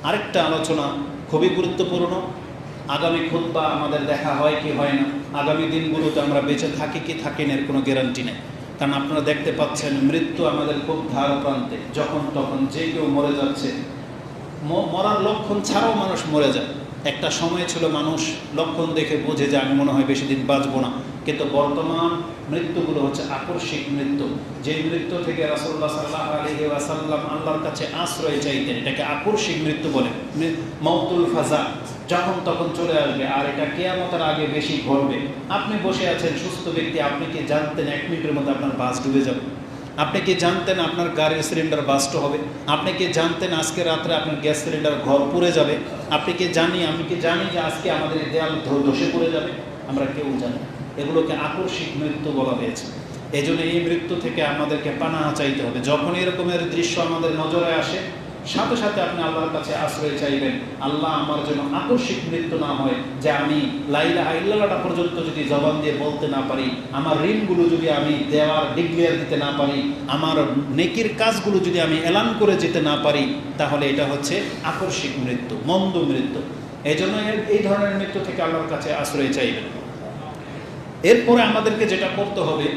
আরেকটা আলোচনা খুবই গুরুত্বপূর্ণ। আগামী খুতবা আমাদের দেখা হয় কি হয় না, আগামী দিনগুলোতে আমরা বেঁচে থাকি কি থাকি না এর কোনো গ্যারান্টি নেই। কারণ আপনারা দেখতে পাচ্ছেন মৃত্যু আমাদের খুব ধার প্রান্তে, যখন তখন যে কেউ মরে যাচ্ছে। মরার লক্ষণ ছাড়াও মানুষ মরে যায়। একটা সময় ছিল মানুষ লক্ষণ দেখে বোঝে যে আমি মনে হয় বেশি দিন বাঁচবো না, কিন্তু বর্তমান মৃত্যুগুলো হচ্ছে আকস্মিক মৃত্যু। যে মৃত্যু থেকে রাসূলুল্লাহ সাল্লাল্লাহু আলাইহি ওয়াসাল্লাম আল্লাহর কাছে আশ্রয় চাইতেন, এটাকে আকস্মিক মৃত্যু বলে। মাউতুল ফাজা, যখন তখন চলে আসবে, আর এটা কিয়ামতের আগে বেশি ঘটবে। আপনি বসে আছেন সুস্থ ব্যক্তি, আপনি কি জানতেন 1 মিনিটের মধ্যে আপনার বাস ডুবে যাবে? আপনি কি জানতেন আপনার গাড়ির সিলিন্ডার বাস্ট হবে? আপনি কি জানতেন আজকে রাত্রে আপনার গ্যাস সিলিন্ডার ঘর পুড়ে যাবে? আমি কি জানি যে আজকে আমাদের এই দেয়াল ধসে পড়ে যাবে? আমরা কেউ জানি। এগুলোকে আকস্মিক মৃত্যু বলা হয়েছে। এই জন্য এই মৃত্যু থেকে আমাদেরকে পানাহা চাইতে হবে। যখন এরকমের দৃশ্য আমাদের নজরে আসে, সাথে সাথে আপনি আল্লাহর কাছে আশ্রয় চাইবেন, আল্লাহ আমার জন্য আকস্মিক মৃত্যু না হয়, যে আমি লা ইলাহা ইল্লাল্লাহটা পর্যন্ত যদি জবান দিয়ে বলতে না পারি, আমার ঋণগুলো যদি আমি দেওয়ার ডিক্লেয়ার দিতে না পারি, আমার নেকির কাজগুলো যদি আমি এলান করে যেতে না পারি, তাহলে এটা হচ্ছে আকস্মিক মৃত্যু, মন্দ মৃত্যু। এই জন্য এই ধরনের মৃত্যু থেকে আল্লাহর কাছে আশ্রয় চাইবেন। এরপরে আমাদেরকে যেটা করতে হবে,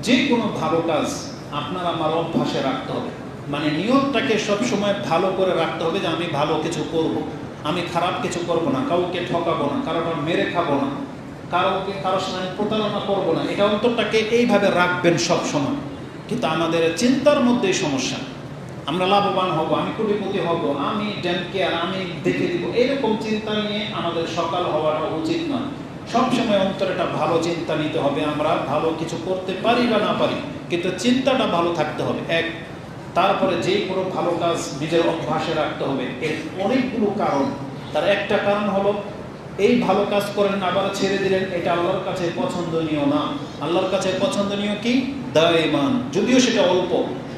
যে কোনো ভালো কাজ আপনার আমার অভ্যাসে রাখতে হবে। মানে নিয়তটাকে সবসময় ভালো করে রাখতে হবে যে আমি ভালো কিছু করব, আমি খারাপ কিছু করব না, কাউকে ঠকাবো না, কারোর মেরে খাবো না, কারোর সঙ্গে প্রতারণা করবো না। এটা অন্তরটাকে এইভাবে রাখবেন সব সময়। কিন্তু আমাদের চিন্তার মধ্যেই সমস্যা। আমরা লাভবান হব, আমি কোটিপতি হব, আমি কেয়ার, আমি দেখে দিব, এরকম চিন্তা নিয়ে আমাদের সকাল হওয়াটা উচিত নয়। সবসময় অন্তরে একটা ভালো চিন্তা নিতে হবে, আমরা ভালো কিছু করতে পারি বা না পারি, কিন্তু চিন্তাটা ভালো থাকতে হবে। তারপরে যে কোনো ভালো কাজ নিজের অভ্যাসে রাখতে হবে। এর অনেকগুলো কারণ। তার একটা কারণ হলো, এই ভালো কাজ করেন আবার ছেড়ে দিলেন, এটা আল্লাহর কাছে পছন্দনীয় না। আল্লাহর কাছে পছন্দনীয় কি? দায়মান, যদিও সেটা অল্প।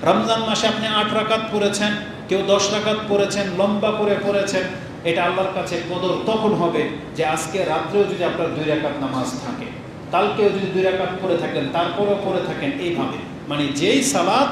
রমজান মাসে আপনি 8 রাকাত পড়েছেন, কেউ 10 রাকাত পড়েছেন, লম্বা করে পড়েছেন, এটা আল্লাহর কাছে কদর তখন হবে যে আজকে রাত্রেও যদি আপনার 2 রাকাত নামাজ থাকে, কালকেও যদি 2 রাকাত পড়ে থাকেন, তারপরেও পড়ে থাকেন, এইভাবে। মানে যেই সালাত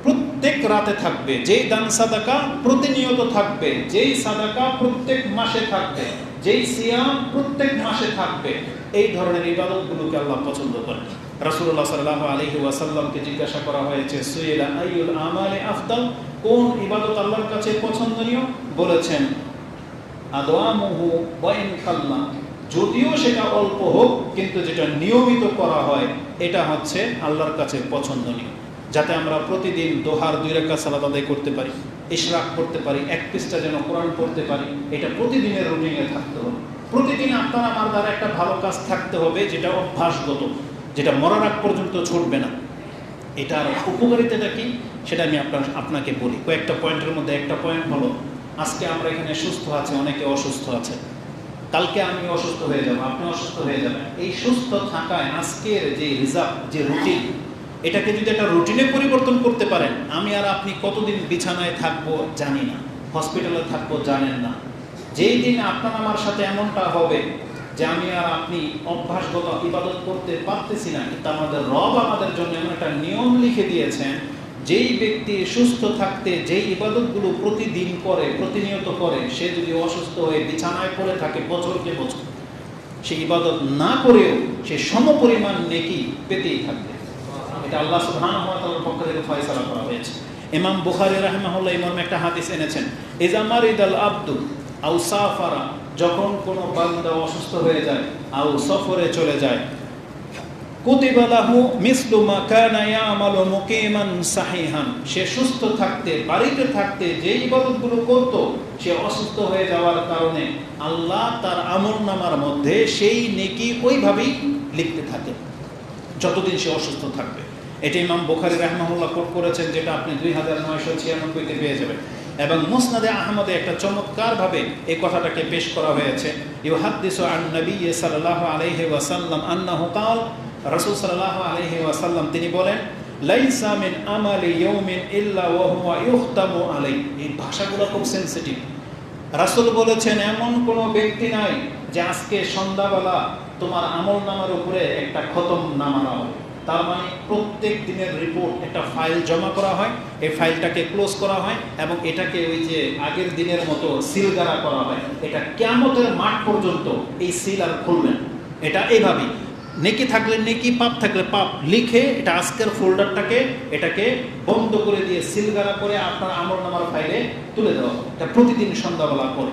প্রত্যেক রাতে থাকবে, যেই দান সাদাকা প্রতিনিয়ত থাকবে, যেই সাদাকা প্রত্যেক মাসে থাকবে, যেই সিয়াম প্রত্যেক মাসে থাকবে, এই ধরনের ইবাদতগুলোকে আল্লাহ পছন্দ করেন। রাসূলুল্লাহ সাল্লাল্লাহু আলাইহি ওয়াসাল্লামকে জিজ্ঞাসা করা হয়েছে, সুইলা আইয়ুল আমালি আফদাল, কোন ইবাদত আল্লাহর কাছে পছন্দনীয়? বলেছেন আদওয়ামুহু ওয়া ইন কাল্লা, যদিও সেটা অল্প হোক, কিন্তু যেটা নিয়মিত করা হয় এটা হচ্ছে আল্লাহর কাছে পছন্দনীয়। যাতে আমরা প্রতিদিন দোহার 2 রাকাত সালাত আদায় করতে পারি, ইশরাক করতে পারি, 1 পৃষ্ঠা যেন কোরআন পড়তে পারি, এটা প্রতিদিনের রুটিনে থাকতে হবে। প্রতিদিন আপনার আমার দ্বারা একটা ভালো কাজ থাকতে হবে, যেটা অভ্যাসগত, যেটা মরার আগ পর্যন্ত ছুটবে না। এটার উপকারিতাটা কি সেটা আমি আপনাকে বলি। কয়েকটা পয়েন্টের মধ্যে একটা পয়েন্ট হলো, আজকে আমরা এখানে সুস্থ আছি, অনেকে অসুস্থ আছে, কালকে আমি অসুস্থ হয়ে যাব, আপনি অসুস্থ হয়ে যাবেন। এই সুস্থ থাকায় আজকের যে রিজার্ভ, যে রুটিন, এটাকে যদি একটা রুটিনে পরিবর্তন করতে পারেন, আমি আর আপনি কতদিন বিছানায় থাকবো জানি না, হসপিটালে থাকবো জানেন না। যেই দিন আপনার আমার সাথে এমনটা হবে যে আমি আর আপনি অভ্যাসগত ইবাদত করতে পারতেছি না, কিন্তু আমাদের রব আমাদের জন্য এমন একটা নিয়ম লিখে দিয়েছেন, যেই ব্যক্তি সুস্থ থাকতে যেই ইবাদতগুলো প্রতিদিন করে, প্রতিনিয়ত করে, সে যদি অসুস্থ হয়ে বিছানায় পড়ে থাকে বছরকে বছর, সে ইবাদত না করেও সে সমপরিমাণ নেকি পেতেই থাকবে। এটা আল্লাহ সুবহানাহু ওয়া তাআলার পক্ষ থেকে ফয়সালা করা হয়েছে। ইমাম বুখারী রাহিমাহুল্লাহ এই মর্মে একটা হাদিস এনেছেন, ইযা মারিদাল আবদু আও সাফারা, যখন কোনো বান্দা অসুস্থ হয়ে যায়, আও সফরে চলে যায়, কুতিবা লাহু মিসলু মা কানা ইয়ামালু মুকিমান সাহিহান, সে সুস্থ থাকতে, বাড়িতে থাকতে যে ইবাদতগুলো করত, সে অসুস্থ হয়ে যাওয়ার কারণে আল্লাহ তার আমলনামার মধ্যে সেই নেকি ওইভাবেই লিখতে থাকে যতদিন সে অসুস্থ থাকবে। এটা ইমাম বুখারী রাহিমাহুল্লাহ কোট করেছেন, যেটা আপনি 2996-তে পেয়ে যাবেন। এবং মুসনাদে আহমদে একটা চমৎকারভাবে এই কথাটাকে পেশ করা হয়েছে, ইউহাদ্দিসু আন নবী সাল্লাল্লাহু আলাইহি ওয়াসাল্লাম আন্নাহু ক্বাল, রাসূল সাল্লাল্লাহু আলাইহি ওয়াসাল্লাম তিনি বলেন, লাইসা মিন আমালি ইয়াউমিন ইল্লা ওয়া হুয়া ইখতামু আলাইহি। এই ভাষাগুলো খুব সেনসিটিভ। রাসূল বলেছেন, এমন কোনো ব্যক্তি নাই যে আজকে সন্ধ্যাবেলা তোমার আমলনামার উপরে একটা খতম নামানো হবে। তার মানে প্রত্যেক দিনের রিপোর্ট একটা ফাইল জমা করা হয়, এই ফাইলটাকে ক্লোজ করা হয় এবং এটাকে ওই যে আগের দিনের মতো সিলগারা করা হয়। এটা কিয়ামতের মাঠ পর্যন্ত এই সিল আর খুলবেন। এটা এইভাবেই নেকি থাকলে নেকি, পাপ থাকলে পাপ লিখে এটা আজকের ফোল্ডারটাকে এটাকে বন্ধ করে দিয়ে সিলগারা করে আপনার আমলনামার ফাইলে তুলে দেওয়া হয়। এটা প্রতিদিন সন্ধ্যাবেলা করে,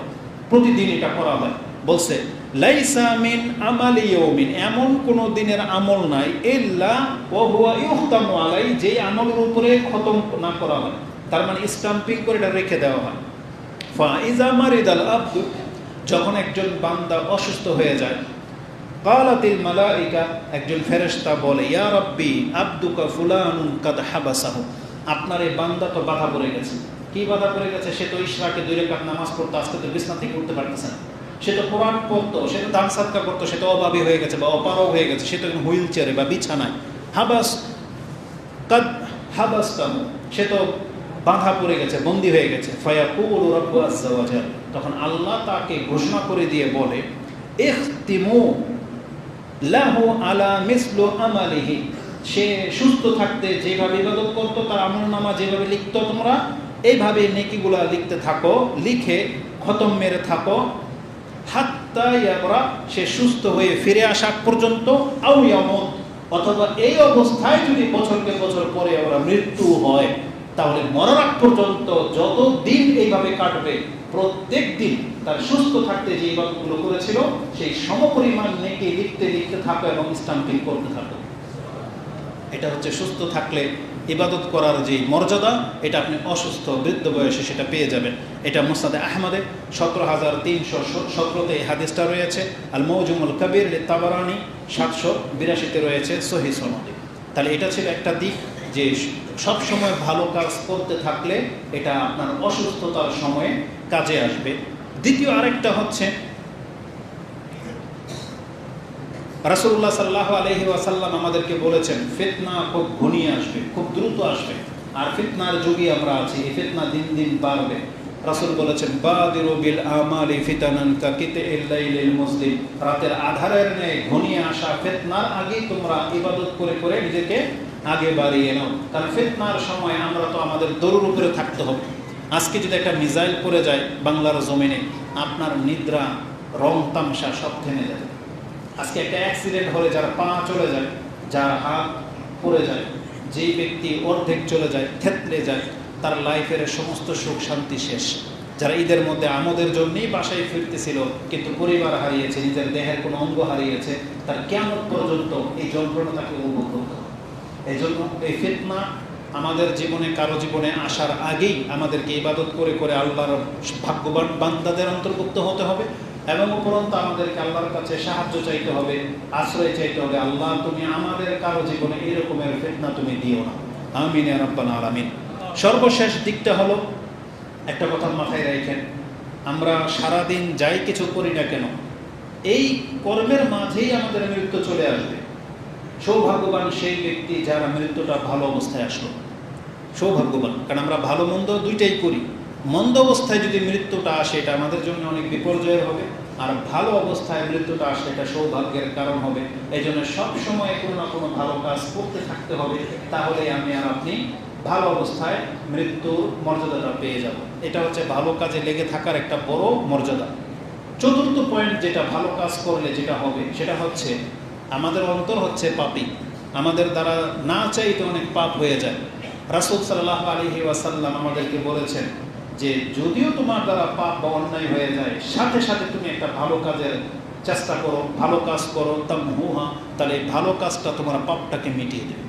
প্রতিদিন এটা করা হয়। বলছে লাইসা মিন আমালি ইয়াউমিন, এমন কোন দিনের আমল নাই ইল্লা ওয়া হুয়া ইউখতামু আলাই, যে আমলের উপরে খতম না করা হয়, তার মানে স্টাম্পিং করে এটা রেখে দেওয়া হয়। ফা ইজা মারিদাল আবদু, যখন একজন বান্দা অসুস্থ হয়ে যায়, কালাতিল মালাইকা, একজন ফেরেশতা বলে, ইয়া রাব্বি আবদুকা ফুলানুন কাদ হাবাসাহু, আপনার এই বান্দা তো বাধা পড়ে গেছে। কি বাধা পড়ে গেছে? সে তো ইশরাকে 2 রাকাত নামাজ পড়তো, আজকে তো বিছনা থেকে উঠতে পারতেছে না। সে তো কোরআন পড়তো, সে তো দান সাদকা করতো, সে তো অভাবী হয়ে গেছে বা অপারগ হয়ে গেছে, সে তো হুইল চেয়ারে বা বিছানায়। হাবাস কাদ হাবাসতাহু, সে তো বাধা পড়ে গেছে, বন্দী হয়ে গেছে। ফায়াকুলু রাব্বু আযজা ওয়া জাল, তখন আল্লাহ তাকে ঘোষণা করে দিয়ে বলে, ইখতিমু লাহু আলা মিসলু আমালিহি, সে সুস্থ থাকতে যেভাবে ইবাদত করতো, তার আমলনামা যেভাবে লিখতো, তোমরা এইভাবে নেকিগুলা লিখতে থাকো, লিখে খতম মেরে থাকো, হাত্তা ইয়াবরা, সে সুস্থ হয়ে ফিরে আসা পর্যন্ত, আও ইয়ামুত, অথবা এই অবস্থায় যদি বছরকে বছর পরে ওরা মৃত্যু হয়, তাহলে মরার আগ পর্যন্ত যত দিন এইভাবে কাটবে, প্রত্যেক দিন তার সুস্থ থাকতে যে ইবাদতগুলো করেছিল সেই সমপরিমাণ নেকি লিখতে লিখতে থাকো এবং স্টাম্পিং করতে থাকো। এটা হচ্ছে সুস্থ থাকলে ইবাদত করার যে মর্যাদা, এটা আপনি অসুস্থ বৃদ্ধ বয়সে সেটা পেয়ে যাবেন। এটা মুসনাদে আহমদে 17,317 এই হাদিসটা রয়েছে। আল মওজুমুল কবির তাবারানি 782 রয়েছে সহিহ সনদে। তাহলে এটা ছিল একটা দিক, যে সব সময় ভালো কাজ করতে থাকলে এটা আপনার অসুস্থতার সময়ে কাজে আসবে। দ্বিতীয় আরেকটা হচ্ছে, রাসূলুল্লাহ সাল্লাল্লাহু আলাইহি ওয়াসাল্লাম আমাদেরকে বলেছেন, ফিতনা খুব ঘনিয়ে আসবে, খুব দ্রুত আসবে, আর ফিতনার যুগে আমরা আছি, এই ফিতনা দিন দিন বাড়বে। রাসূল বলেছেন, বাদিরু বিল আমালি ফিতানান কাকিতিল লাইলিল মুসলিম, রাতের আধারের ন্যায় ঘনিয়ে আসা ফিতনার আগে তোমরা ইবাদত করে করে নিজেকে আগে বাড়িয়ে নাও। কারণ ফিতনার সময় আমরা তো আমাদের দৌড়ের উপরে থাকতে হবে। আজকে যদি একটা মিসাইল পড়ে যায় বাংলার জমিনে, আপনার নিদ্রা, রং তামসা সব থেমে যাবে। আজকে একটা অ্যাক্সিডেন্ট হলে যার পা চলে যায়, যার হাত পড়ে যায়, যেই ব্যক্তি অর্ধেক চলে যায়, থেতলে যায়, তার লাইফের সমস্ত সুখ শান্তি শেষ। যারা ঈদের মধ্যে আমোদের জন্যই বাসায় ফিরতেছিল কিন্তু পরিবার হারিয়েছে, নিজের দেহের কোনো অঙ্গ হারিয়েছে, তার কিয়ামত পর্যন্ত এই যন্ত্রণা তাকে উপভোগ করতে হবে। এই জন্য এই ফিতনা আমাদের জীবনে, কারো জীবনে আসার আগেই আমাদেরকে ইবাদত করে করে আল্লাহর ভাগ্যবান বান্দাদের অন্তর্ভুক্ত হতে হবে এবং উপরন্ত আমাদেরকে আল্লাহর কাছে সাহায্য চাইতে হবে, আশ্রয় চাইতে হবে। আল্লাহ, তুমি আমাদের কারো জীবনে এরকমের ফিতনা তুমি দিও না, আমিন ইয়া রাব্বাল আলামিন। সর্বশেষ দিকটা হলো, একটা কথা মাথায় রাখেন, আমরা সারাদিন যাই কিছু করি না কেন, এই কর্মের মাঝেই আমাদের মৃত্যু চলে আসবে। সৌভাগ্যবান সেই ব্যক্তি যার মৃত্যুটা ভালো অবস্থায় আসলো, সৌভাগ্যবান। কারণ আমরা ভালো মন্দ দুইটাই করি। মন্দ অবস্থায় যদি মৃত্যুটা আসে, এটা আমাদের জন্য অনেক বিপর্যয়ের হবে, আর ভালো অবস্থায় মৃত্যুটা আসে, এটা সৌভাগ্যের কারণ হবে। এই জন্য সবসময় কোনো না কোনো ভালো কাজ করতে থাকতে হবে, তাহলে আমি আর আপনি ভালো অবস্থায় মৃত্যুর মর্যাদাটা পেয়ে যাব। এটা হচ্ছে ভালো কাজে লেগে থাকার একটা বড় মর্যাদা। চতুর্থ পয়েন্ট, যেটা ভালো কাজ করলে যেটা হবে, সেটা হচ্ছে আমাদের অন্তর হচ্ছে পাপী, আমাদের দ্বারা না চাইতে অনেক পাপ হয়ে যায়। রাসূল সাল্লাল্লাহু আলাইহি ওয়াসাল্লাম আমাদেরকে বলেছেন যে যদিও তোমার দ্বারা পাপ বা অন্যায় হয়ে যায়, সাথে সাথে তুমি একটা ভালো কাজের চেষ্টা করো, ভালো কাজ করো, তামহুহা, তাহলে ভালো কাজটা তোমার পাপটাকে মিটিয়ে দেবে।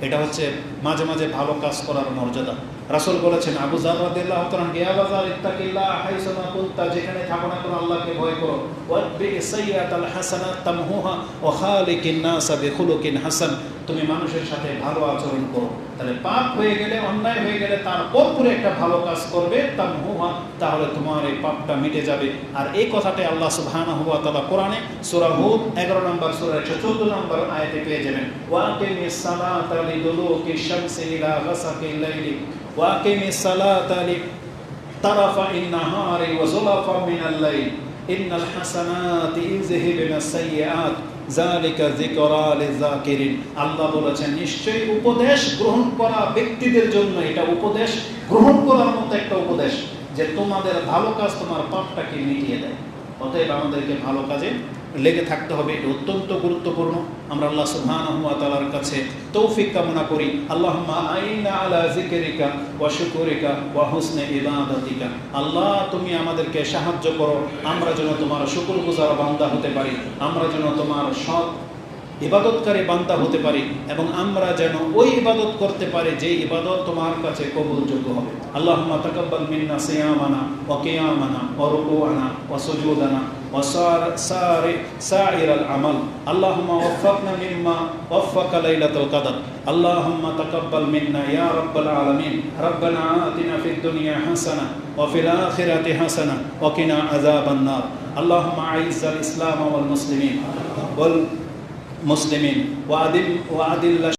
এটা হচ্ছে মাঝে মাঝে ভালো কাজ করার মর্যাদা। রাসূল বলেছেন, আবু যার রাদিয়াল্লাহু তাআলা, ইয়া বাযার ইত্তাকিল্লাহ হাইসুমা কুনতা, যেখানে থাকো না কেন আল্লাহকে ভয় করো। ওয়াতবি সাইয়্যাতাল হাসানাত তামহুহা ওয়া খালিকিন নাস বিখুলুকিন হাসান, তুমি মানুষের সাথে ভালো আচরণ করো। তাহলে পাপ হয়ে গেলে, অন্যায় হয়ে গেলে তারপর পুরো একটা ভালো কাজ করবে, তামহুহা, তাহলে তোমার এই পাপটা মিটে যাবে। আর এই কথাটাই আল্লাহ সুবহানাহু ওয়া তাআলা কোরআনে সূরা হুদ 11 নম্বর সূরা 114 নম্বর আয়াতে পেয়ে যাবেন। ওয়াকিমিস সালাতা লিদুলুকিশ শামসি ইলা গাসাকিল লাইলি ওয়াকিমিস সালাতা লিতারাফাইন নাহারি ওয়া যুলাফা মিনাল লাইল ইন্নাল হাসানাতি ইউযহিবুনাস সাইয়্যাত যালিকা যিকরা লিযাকিরিন। আল্লাহ বলেছেন নিশ্চয়ই উপদেশ গ্রহণ করা ব্যক্তিদের জন্য এটা উপদেশ গ্রহণ করার মতো একটা উপদেশ যে তোমাদের ভালো কাজ তোমার পাপটাকে মিটিয়ে দেয়। অতএব আমাদেরকে ভালো কাজে লেগে থাকতে হবে, এটা অত্যন্ত গুরুত্বপূর্ণ। আমরা আল্লাহ সুবহানাহু ওয়া তাআলার কাছে তৌফিক কামনা করি। আল্লাহুম্মা আইন্না আলা যিকরিকা ওয়া শুকরিকা ওয়া হুসনি ইবাদাতিকা। আল্লাহ তুমি আমাদেরকে সাহায্য করো, আমরা যেন তোমার শুকরগুজার বান্দা হতে পারি, আমরা যেন তোমার সৎ ইবাদতকারী বান্দা হতে পারি, এবং আমরা যেন ওই ইবাদত করতে পারি যে ইবাদত তোমার কাছে কবুলযোগ্য হবে। আল্লাহুম্মা তাকাব্বাল মিন্না সিয়ামানা ওয়া কিয়ামানা ওয়া রুকুআনা ওয়া সুজুদানা ওয়া সাইরাল আমাল। আল্লাহুম্মা ওয়াফফাকনা মিম্মা ওয়াফফাকা লাইলাতুল কদর। আল্লাহুম্মা তাকাব্বাল মিন্না ইয়া রাব্বাল আলামিন। রাব্বানা আতিনা ফিদ দুনিয়া হাসানা ওয়া ফিল আখিরাতি হাসানা ওয়া কিনা আযাবান নার। আল্লাহুম্মা আইজ্জাল ইসলাম ওয়াল মুসলিমিন ওয়াদিল্লা